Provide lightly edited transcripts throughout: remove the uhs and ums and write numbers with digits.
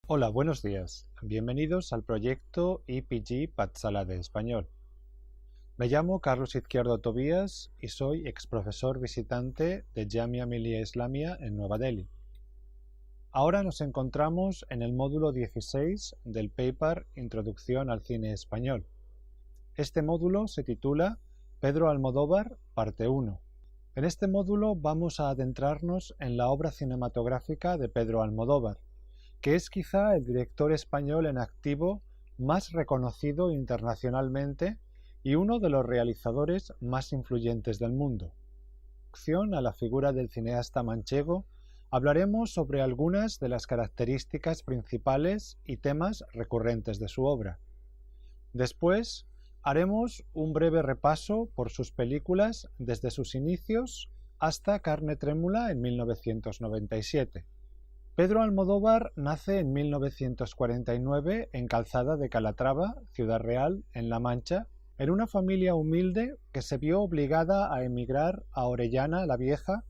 Hola, buenos días. Bienvenidos al proyecto EPG Patsala de Español. Me llamo Carlos Izquierdo Tobías y soy exprofesor visitante de Jamia Millia Islamia en Nueva Delhi. Ahora nos encontramos en el módulo 16 del paper Introducción al cine español. Este módulo se titula Pedro Almodóvar, parte 1. En este módulo vamos a adentrarnos en la obra cinematográfica de Pedro Almodóvar, que es quizá el director español en activo más reconocido internacionalmente y uno de los realizadores más influyentes del mundo. En introducción a la figura del cineasta manchego, hablaremos sobre algunas de las características principales y temas recurrentes de su obra. Después, haremos un breve repaso por sus películas desde sus inicios hasta Carne Trémula en 1997. Pedro Almodóvar nace en 1949 en Calzada de Calatrava, Ciudad Real, en La Mancha, en una familia humilde que se vio obligada a emigrar a Orellana la Vieja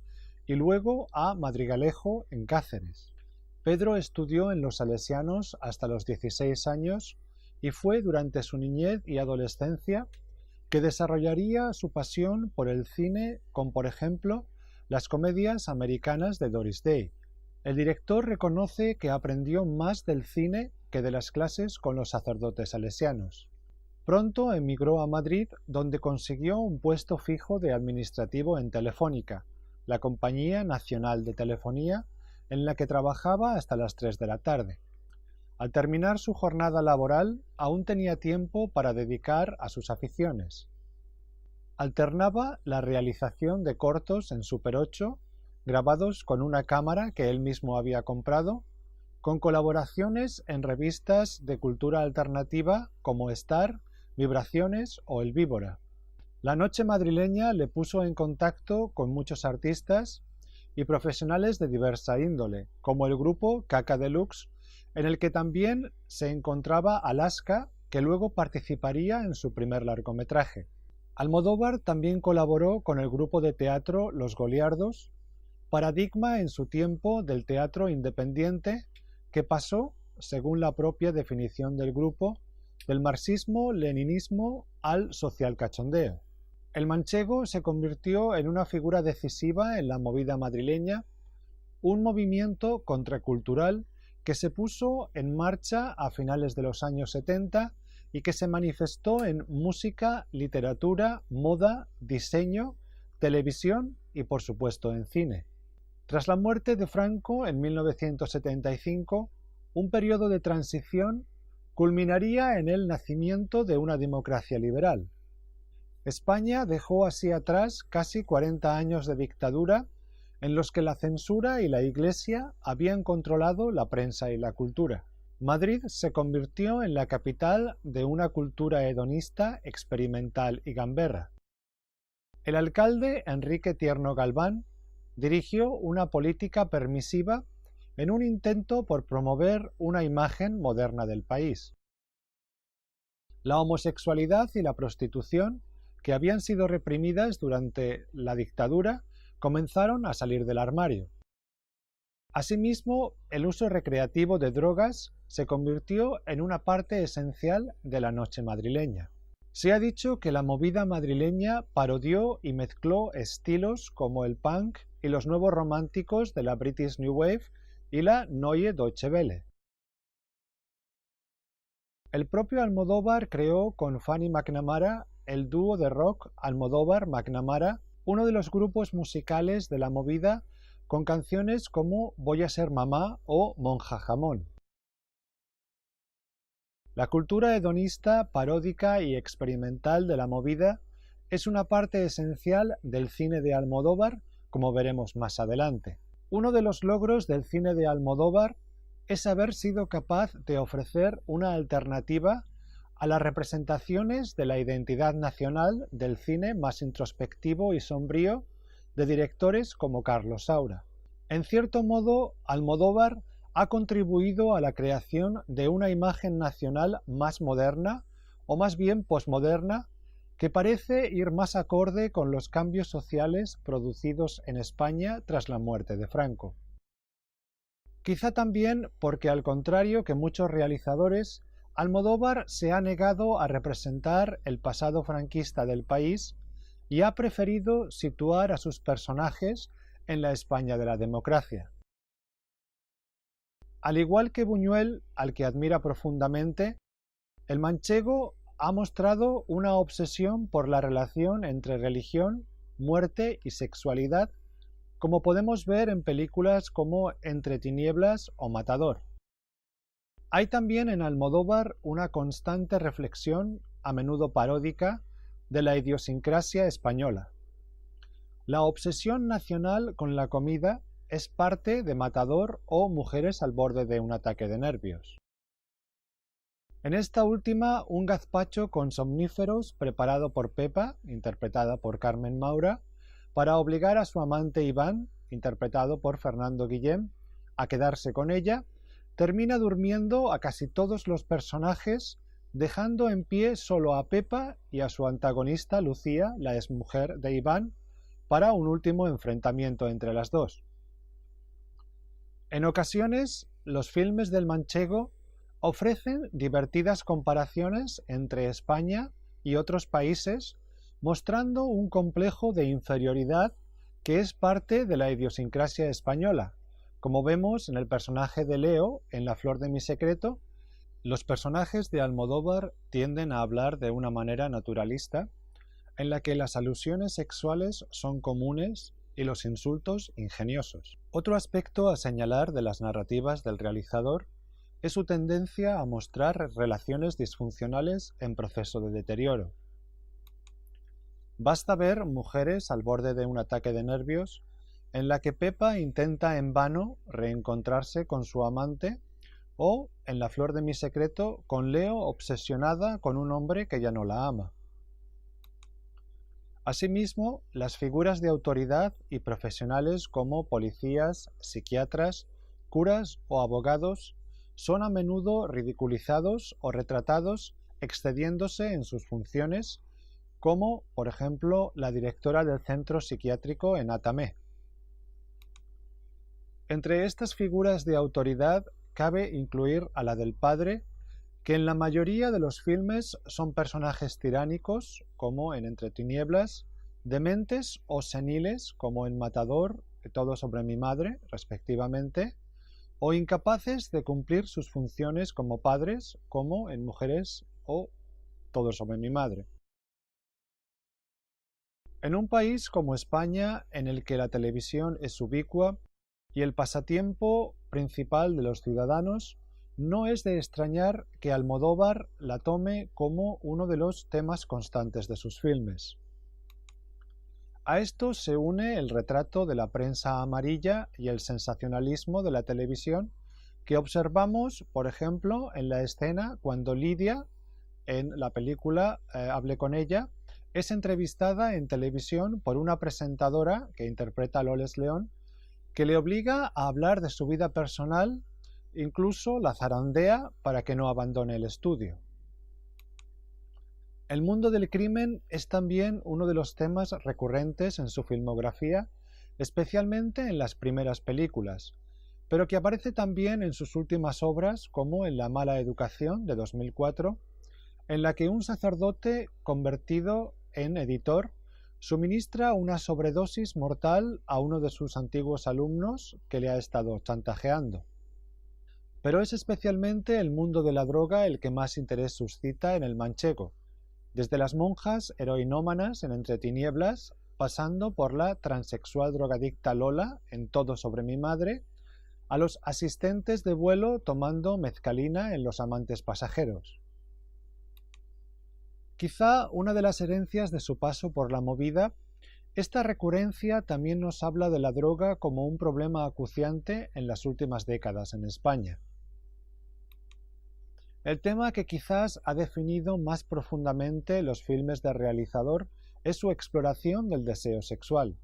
y luego a Madrigalejo, en Cáceres. Pedro estudió en los Salesianos hasta los 16 años y fue durante su niñez y adolescencia que desarrollaría su pasión por el cine con, por ejemplo, las comedias americanas de Doris Day. El director reconoce que aprendió más del cine que de las clases con los sacerdotes salesianos. Pronto emigró a Madrid, donde consiguió un puesto fijo de administrativo en Telefónica, la Compañía Nacional de Telefonía, en la que trabajaba hasta las 3 de la tarde. Al terminar su jornada laboral, aún tenía tiempo para dedicar a sus aficiones. Alternaba la realización de cortos en Super 8, grabados con una cámara que él mismo había comprado, con colaboraciones en revistas de cultura alternativa como Star, Vibraciones o El Víbora. La noche madrileña le puso en contacto con muchos artistas y profesionales de diversa índole, como el grupo Caca Deluxe, en el que también se encontraba Alaska, que luego participaría en su primer largometraje. Almodóvar también colaboró con el grupo de teatro Los Goliardos, paradigma en su tiempo del teatro independiente que pasó, según la propia definición del grupo, del marxismo-leninismo al socialcachondeo. El manchego se convirtió en una figura decisiva en la movida madrileña, un movimiento contracultural que se puso en marcha a finales de los años 70 y que se manifestó en música, literatura, moda, diseño, televisión y por supuesto en cine. Tras la muerte de Franco en 1975, un periodo de transición culminaría en el nacimiento de una democracia liberal. España dejó así atrás casi 40 años de dictadura en los que la censura y la Iglesia habían controlado la prensa y la cultura. Madrid se convirtió en la capital de una cultura hedonista, experimental y gamberra. El alcalde Enrique Tierno Galván dirigió una política permisiva en un intento por promover una imagen moderna del país. La homosexualidad y la prostitución, que habían sido reprimidas durante la dictadura, comenzaron a salir del armario. Asimismo, el uso recreativo de drogas se convirtió en una parte esencial de la noche madrileña. Se ha dicho que la movida madrileña parodió y mezcló estilos como el punk y los nuevos románticos de la British New Wave y la Neue Deutsche Welle. El propio Almodóvar creó con Fanny McNamara el dúo de rock Almodóvar-McNamara, uno de los grupos musicales de la movida, con canciones como Voy a ser mamá o Monja Jamón. La cultura hedonista, paródica y experimental de la movida es una parte esencial del cine de Almodóvar, como veremos más adelante. Uno de los logros del cine de Almodóvar es haber sido capaz de ofrecer una alternativa a las representaciones de la identidad nacional del cine más introspectivo y sombrío de directores como Carlos Saura. En cierto modo, Almodóvar ha contribuido a la creación de una imagen nacional más moderna, o más bien posmoderna, que parece ir más acorde con los cambios sociales producidos en España tras la muerte de Franco. Quizá también porque, al contrario que muchos realizadores, Almodóvar se ha negado a representar el pasado franquista del país y ha preferido situar a sus personajes en la España de la democracia. Al igual que Buñuel, al que admira profundamente, el manchego ha mostrado una obsesión por la relación entre religión, muerte y sexualidad, como podemos ver en películas como Entre tinieblas o Matador. Hay también en Almodóvar una constante reflexión, a menudo paródica, de la idiosincrasia española. La obsesión nacional con la comida es parte de Matador o Mujeres al borde de un ataque de nervios. En esta última, un gazpacho con somníferos preparado por Pepa, interpretada por Carmen Maura, para obligar a su amante Iván, interpretado por Fernando Guillén, a quedarse con ella, termina durmiendo a casi todos los personajes, dejando en pie solo a Pepa y a su antagonista Lucía, la exmujer de Iván, para un último enfrentamiento entre las dos. En ocasiones, los filmes del manchego ofrecen divertidas comparaciones entre España y otros países, mostrando un complejo de inferioridad que es parte de la idiosincrasia española. Como vemos en el personaje de Leo en La flor de mi secreto, los personajes de Almodóvar tienden a hablar de una manera naturalista, en la que las alusiones sexuales son comunes y los insultos ingeniosos. Otro aspecto a señalar de las narrativas del realizador es su tendencia a mostrar relaciones disfuncionales en proceso de deterioro. Basta ver Mujeres al borde de un ataque de nervios, en la que Pepa intenta en vano reencontrarse con su amante, o en La flor de mi secreto, con Leo obsesionada con un hombre que ya no la ama. Asimismo, las figuras de autoridad y profesionales como policías, psiquiatras, curas o abogados son a menudo ridiculizados o retratados excediéndose en sus funciones, como, por ejemplo, la directora del centro psiquiátrico en Atamé. Entre estas figuras de autoridad cabe incluir a la del padre, que en la mayoría de los filmes son personajes tiránicos, como en Entre tinieblas, dementes o seniles, como en Matador, Todo sobre mi madre, respectivamente, o incapaces de cumplir sus funciones como padres, como en Mujeres o Todo sobre mi madre. En un país como España, en el que la televisión es ubicua y el pasatiempo principal de los ciudadanos, no es de extrañar que Almodóvar la tome como uno de los temas constantes de sus filmes. A esto se une el retrato de la prensa amarilla y el sensacionalismo de la televisión que observamos, por ejemplo, en la escena cuando Lidia, en la película Hable con ella, es entrevistada en televisión por una presentadora que interpreta a Loles León, que le obliga a hablar de su vida personal, incluso la zarandea para que no abandone el estudio. El mundo del crimen es también uno de los temas recurrentes en su filmografía, especialmente en las primeras películas, pero que aparece también en sus últimas obras, como en La mala educación de 2004, en la que un sacerdote convertido en editor suministra una sobredosis mortal a uno de sus antiguos alumnos que le ha estado chantajeando. Pero es especialmente el mundo de la droga el que más interés suscita en el manchego, desde las monjas heroinómanas en Entre tinieblas, pasando por la transexual drogadicta Lola en Todo sobre mi madre, a los asistentes de vuelo tomando mezcalina en Los amantes pasajeros. Quizá una de las herencias de su paso por la movida, esta recurrencia también nos habla de la droga como un problema acuciante en las últimas décadas en España. El tema que quizás ha definido más profundamente los filmes del realizador es su exploración del deseo sexual.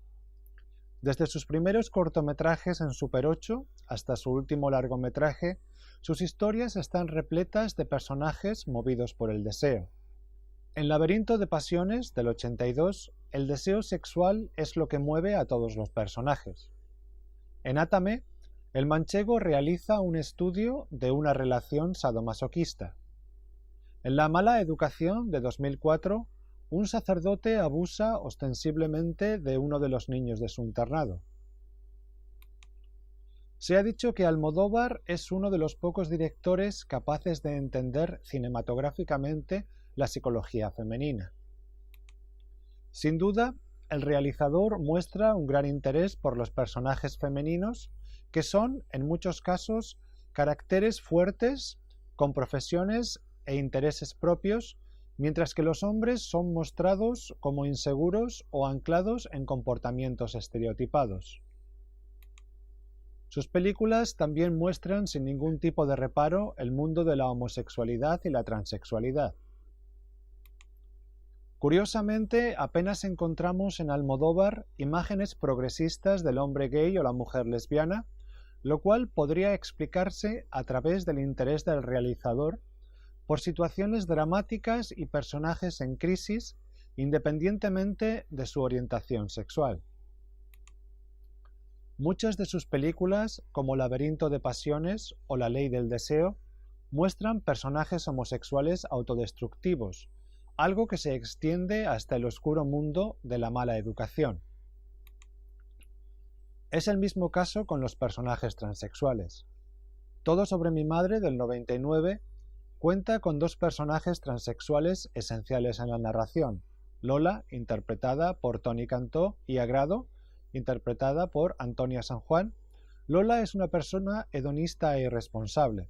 Desde sus primeros cortometrajes en Super 8 hasta su último largometraje, sus historias están repletas de personajes movidos por el deseo. En Laberinto de Pasiones, del 82, el deseo sexual es lo que mueve a todos los personajes. En Átame, El manchego realiza un estudio de una relación sadomasoquista. En La mala educación de 2004, un sacerdote abusa ostensiblemente de uno de los niños de su internado. Se ha dicho que Almodóvar es uno de los pocos directores capaces de entender cinematográficamente la psicología femenina. Sin duda, el realizador muestra un gran interés por los personajes femeninos, que son, en muchos casos, caracteres fuertes, con profesiones e intereses propios, mientras que los hombres son mostrados como inseguros o anclados en comportamientos estereotipados. Sus películas también muestran sin ningún tipo de reparo el mundo de la homosexualidad y la transexualidad. Curiosamente, apenas encontramos en Almodóvar imágenes progresistas del hombre gay o la mujer lesbiana, lo cual podría explicarse a través del interés del realizador por situaciones dramáticas y personajes en crisis, independientemente de su orientación sexual. Muchas de sus películas, como Laberinto de pasiones o La ley del deseo, muestran personajes homosexuales autodestructivos, algo que se extiende hasta el oscuro mundo de la mala educación. Es el mismo caso con los personajes transexuales. Todo sobre mi madre, del 99, cuenta con dos personajes transexuales esenciales en la narración: Lola, interpretada por Toni Cantó, y Agrado, interpretada por Antonia San Juan. Lola es una persona hedonista e irresponsable.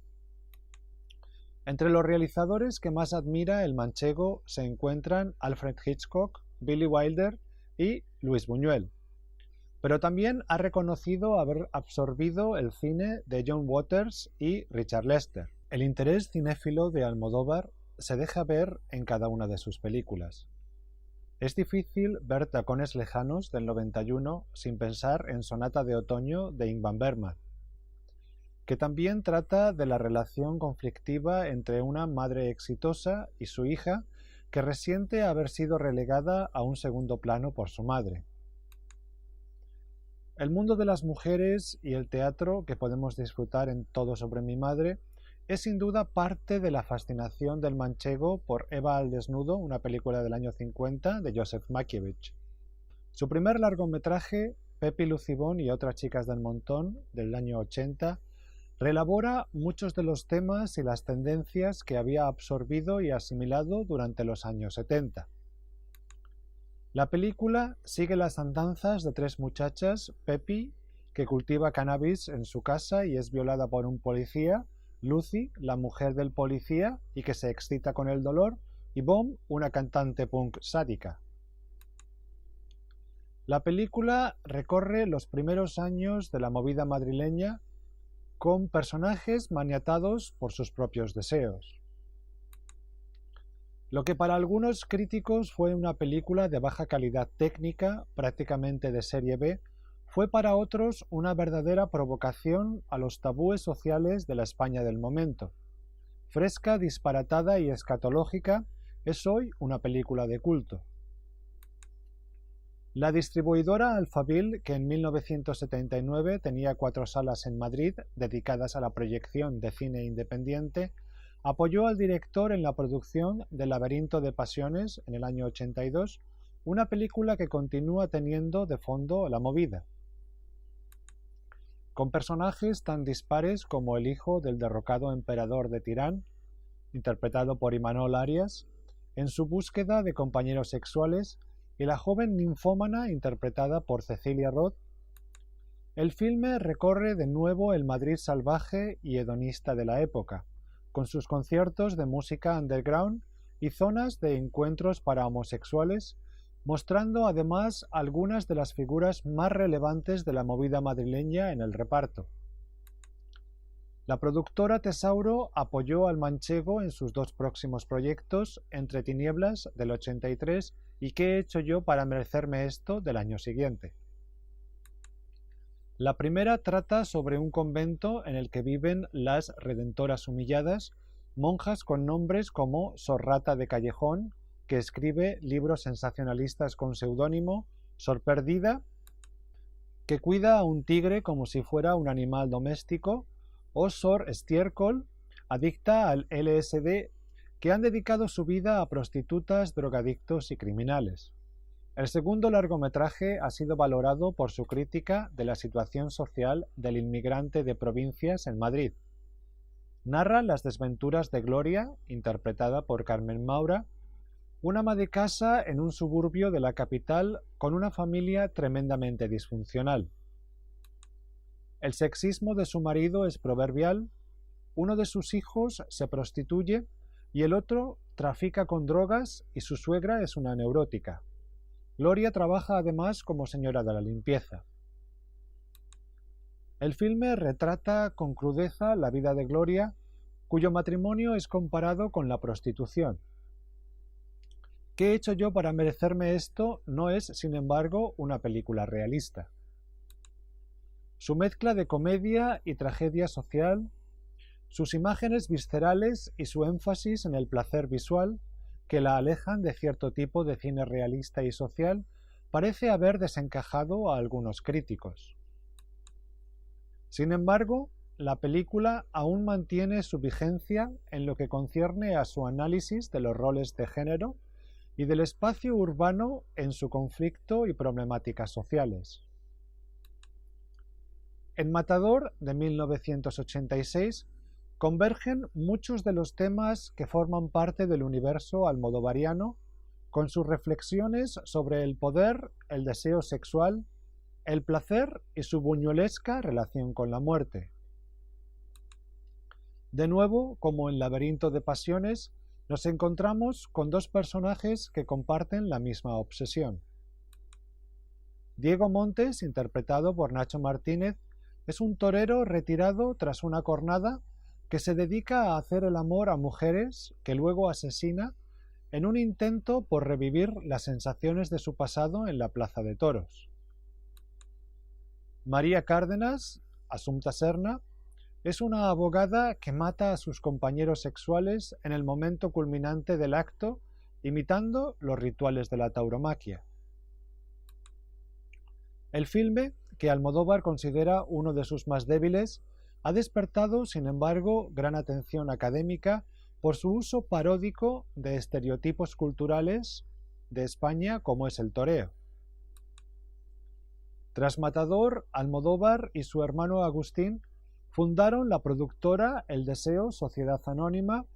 Entre los realizadores que más admira el manchego se encuentran Alfred Hitchcock, Billy Wilder y Luis Buñuel. Pero también ha reconocido haber absorbido el cine de John Waters y Richard Lester. El interés cinéfilo de Almodóvar se deja ver en cada una de sus películas. Es difícil ver Tacones lejanos del 91 sin pensar en Sonata de otoño de Ingmar Bergman, que también trata de la relación conflictiva entre una madre exitosa y su hija que resiente haber sido relegada a un segundo plano por su madre. El mundo de las mujeres y el teatro que podemos disfrutar en Todo sobre mi madre es sin duda parte de la fascinación del manchego por Eva al desnudo, una película del año 50 de Joseph Mankiewicz. Su primer largometraje, Pepi Lucibón y otras chicas del montón, del año 80, reelabora muchos de los temas y las tendencias que había absorbido y asimilado durante los años 70. La película sigue las andanzas de tres muchachas: Pepi, que cultiva cannabis en su casa y es violada por un policía; Lucy, la mujer del policía y que se excita con el dolor; y Bomb, una cantante punk sádica. La película recorre los primeros años de la movida madrileña con personajes maniatados por sus propios deseos. Lo que para algunos críticos fue una película de baja calidad técnica, prácticamente de serie B, fue para otros una verdadera provocación a los tabúes sociales de la España del momento. Fresca, disparatada y escatológica, es hoy una película de culto. La distribuidora Alphaville, que en 1979 tenía 4 salas en Madrid dedicadas a la proyección de cine independiente, apoyó al director en la producción de Laberinto de pasiones en el año 82, una película que continúa teniendo de fondo la movida. Con personajes tan dispares como el hijo del derrocado emperador de Tirán, interpretado por Imanol Arias, en su búsqueda de compañeros sexuales, y la joven ninfómana interpretada por Cecilia Roth, el filme recorre de nuevo el Madrid salvaje y hedonista de la época, con sus conciertos de música underground y zonas de encuentros para homosexuales, mostrando además algunas de las figuras más relevantes de la movida madrileña en el reparto. La productora Tesauro apoyó al manchego en sus 2 próximos proyectos, Entre tinieblas, del 83, y ¿Qué he hecho yo para merecerme esto?, del año siguiente. La primera trata sobre un convento en el que viven las redentoras humilladas, monjas con nombres como Sor Rata de Callejón, que escribe libros sensacionalistas con seudónimo, Sor Perdida, que cuida a un tigre como si fuera un animal doméstico, o Sor Estiércol, adicta al LSD, que han dedicado su vida a prostitutas, drogadictos y criminales. El segundo largometraje ha sido valorado por su crítica de la situación social del inmigrante de provincias en Madrid. Narra las desventuras de Gloria, interpretada por Carmen Maura, una ama de casa en un suburbio de la capital con una familia tremendamente disfuncional. El sexismo de su marido es proverbial, uno de sus hijos se prostituye y el otro trafica con drogas y su suegra es una neurótica. Gloria trabaja además como señora de la limpieza. El filme retrata con crudeza la vida de Gloria, cuyo matrimonio es comparado con la prostitución. ¿Qué he hecho yo para merecerme esto? No es, sin embargo, una película realista. Su mezcla de comedia y tragedia social, sus imágenes viscerales y su énfasis en el placer visual, que la alejan de cierto tipo de cine realista y social, parece haber desencajado a algunos críticos. Sin embargo, la película aún mantiene su vigencia en lo que concierne a su análisis de los roles de género y del espacio urbano en su conflicto y problemáticas sociales. En Matador, de 1986, convergen muchos de los temas que forman parte del universo almodovariano, con sus reflexiones sobre el poder, el deseo sexual, el placer y su buñuelesca relación con la muerte. De nuevo, como en Laberinto de Pasiones, nos encontramos con dos personajes que comparten la misma obsesión. Diego Montes, interpretado por Nacho Martínez, es un torero retirado tras una cornada que se dedica a hacer el amor a mujeres que luego asesina en un intento por revivir las sensaciones de su pasado en la plaza de toros. María Cárdenas, Assumpta Serna, es una abogada que mata a sus compañeros sexuales en el momento culminante del acto, imitando los rituales de la tauromaquia. El filme, que Almodóvar considera uno de sus más débiles, ha despertado, sin embargo, gran atención académica por su uso paródico de estereotipos culturales de España como es el toreo. Tras Matador, Almodóvar y su hermano Agustín fundaron la productora El Deseo Sociedad Anónima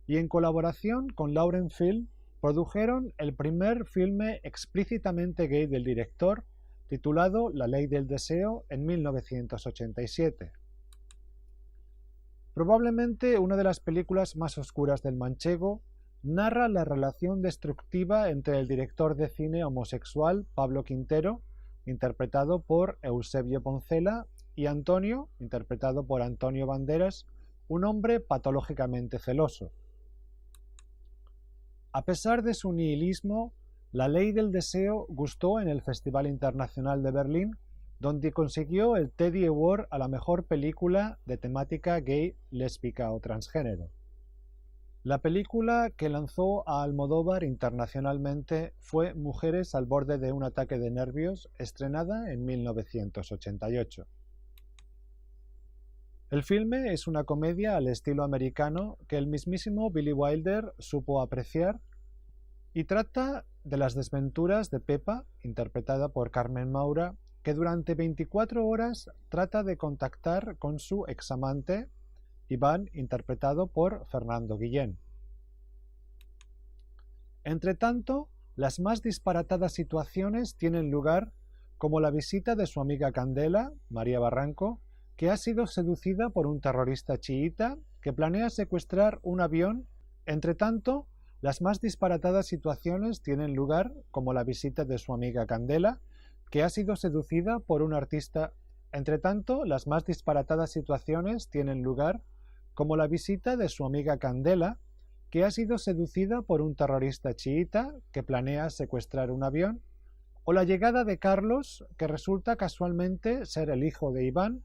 y en colaboración con Lauren Film produjeron el primer filme explícitamente gay del director, titulado La Ley del Deseo, en 1987. Probablemente una de las películas más oscuras del manchego, narra la relación destructiva entre el director de cine homosexual Pablo Quintero, interpretado por Eusebio Poncela, y Antonio, interpretado por Antonio Banderas, un hombre patológicamente celoso. A pesar de su nihilismo, La Ley del Deseo gustó en el Festival Internacional de Berlín, donde consiguió el Teddy Award a la mejor película de temática gay, lésbica o transgénero. La película que lanzó a Almodóvar internacionalmente fue Mujeres al borde de un ataque de nervios, estrenada en 1988. El filme es una comedia al estilo americano que el mismísimo Billy Wilder supo apreciar y trata de las desventuras de Pepa, interpretada por Carmen Maura, que durante 24 horas trata de contactar con su examante, Iván, interpretado por Fernando Guillén. Entretanto, las más disparatadas situaciones tienen lugar, como la visita de su amiga Candela, María Barranco, que ha sido seducida por un terrorista chiita que planea secuestrar un avión. Entretanto, las más disparatadas situaciones tienen lugar, como la visita de su amiga Candela, que ha sido seducida por un artista. Entretanto, las más disparatadas situaciones tienen lugar, como la visita de su amiga Candela, que ha sido seducida por un terrorista chiita que planea secuestrar un avión, o la llegada de Carlos, que resulta casualmente ser el hijo de Iván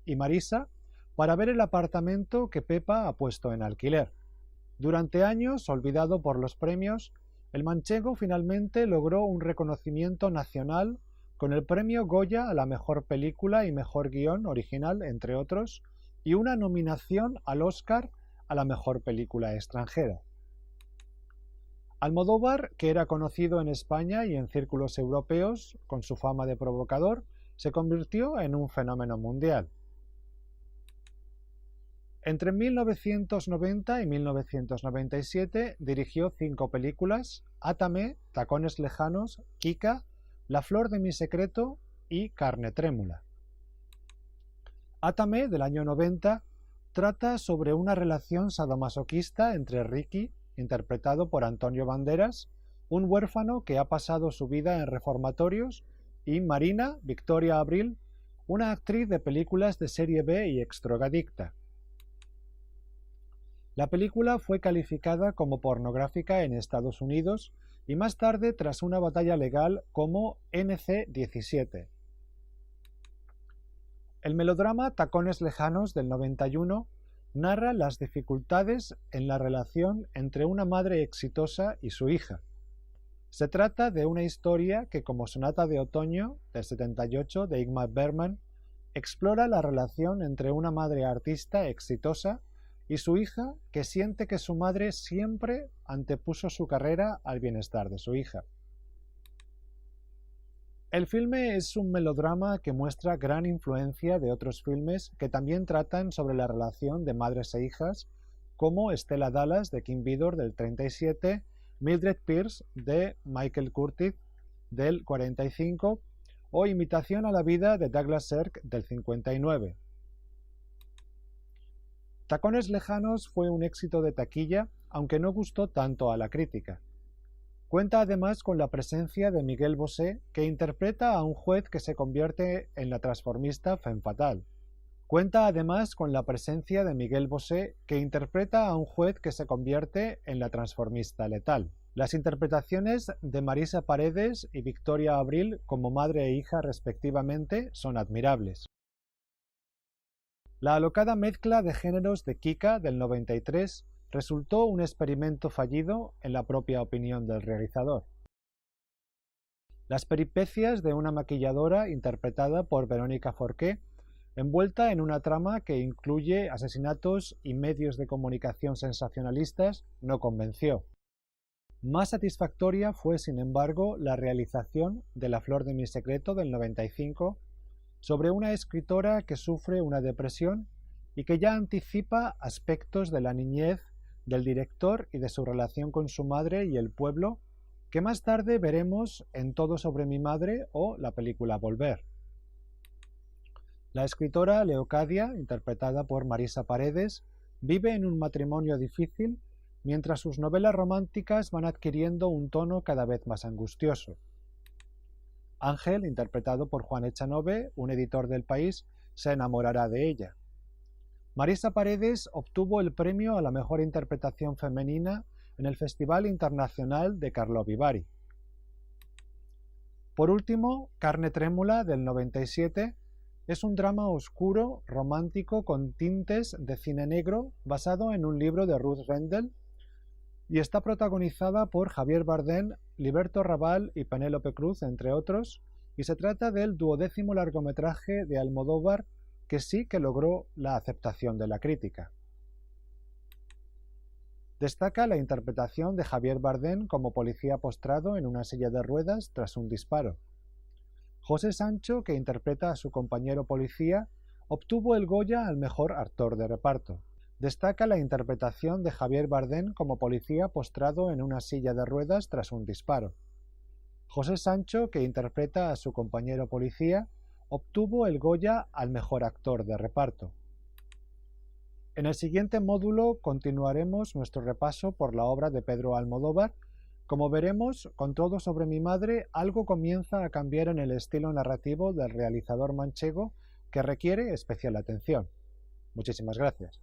y Marisa, para ver el apartamento que Pepa ha puesto en alquiler. Durante años, olvidado por los premios, el manchego finalmente logró un reconocimiento nacional con el premio Goya a la mejor película y mejor guión original, entre otros, y una nominación al Oscar a la mejor película extranjera. Almodóvar, que era conocido en España y en círculos europeos con su fama de provocador, se convirtió en un fenómeno mundial. Entre 1990 y 1997 dirigió 5 películas: Átame, Tacones lejanos, Kika, La flor de mi secreto y Carne trémula. Átame, del año 90, trata sobre una relación sadomasoquista entre Ricky, interpretado por Antonio Banderas, un huérfano que ha pasado su vida en reformatorios, y Marina, Victoria Abril, una actriz de películas de serie B y exdrogadicta. La película fue calificada como pornográfica en Estados Unidos y más tarde tras una batalla legal como NC-17. El melodrama Tacones lejanos del 91 narra las dificultades en la relación entre una madre exitosa y su hija. Se trata de una historia que, como Sonata de Otoño, del 78, de Ingmar Bergman, explora la relación entre una madre artista exitosa y su hija, que siente que su madre siempre antepuso su carrera al bienestar de su hija. El filme es un melodrama que muestra gran influencia de otros filmes que también tratan sobre la relación de madres e hijas, como Stella Dallas de Kim Vidor del 37, Mildred Pierce de Michael Curtiz del 45 o Imitación a la vida de Douglas Sirk del 59. Tacones lejanos fue un éxito de taquilla, aunque no gustó tanto a la crítica. Cuenta además con la presencia de Miguel Bosé, que interpreta a un juez que se convierte en la transformista Femme Fatale. Cuenta además con la presencia de Miguel Bosé, que interpreta a un juez que se convierte en la transformista letal. Las interpretaciones de Marisa Paredes y Victoria Abril como madre e hija respectivamente son admirables. La alocada mezcla de géneros de Kika del 93 resultó un experimento fallido en la propia opinión del realizador. Las peripecias de una maquilladora interpretada por Verónica Forqué, envuelta en una trama que incluye asesinatos y medios de comunicación sensacionalistas, no convenció. Más satisfactoria fue, sin embargo, la realización de La flor de mi secreto del 95, sobre una escritora que sufre una depresión y que ya anticipa aspectos de la niñez del director y de su relación con su madre y el pueblo, que más tarde veremos en Todo sobre mi madre o la película Volver. La escritora Leocadia, interpretada por Marisa Paredes, vive en un matrimonio difícil mientras sus novelas románticas van adquiriendo un tono cada vez más angustioso. Ángel, interpretado por Juan Echanove, un editor del País, se enamorará de ella. Marisa Paredes obtuvo el premio a la mejor interpretación femenina en el Festival Internacional de Karlovy Vary. Por último, Carne trémula del 97 es un drama oscuro, romántico con tintes de cine negro basado en un libro de Ruth Rendell y está protagonizada por Javier Bardem, Liberto Raval y Penélope Cruz, entre otros, y se trata del 12º largometraje de Almodóvar que sí que logró la aceptación de la crítica. Destaca la interpretación de Javier Bardem como policía postrado en una silla de ruedas tras un disparo. José Sancho, que interpreta a su compañero policía, obtuvo el Goya al mejor actor de reparto. Destaca la interpretación de Javier Bardem como policía postrado en una silla de ruedas tras un disparo. José Sancho, que interpreta a su compañero policía, obtuvo el Goya al mejor actor de reparto. En el siguiente módulo continuaremos nuestro repaso por la obra de Pedro Almodóvar. Como veremos, con Todo sobre mi madre, algo comienza a cambiar en el estilo narrativo del realizador manchego que requiere especial atención. Muchísimas gracias.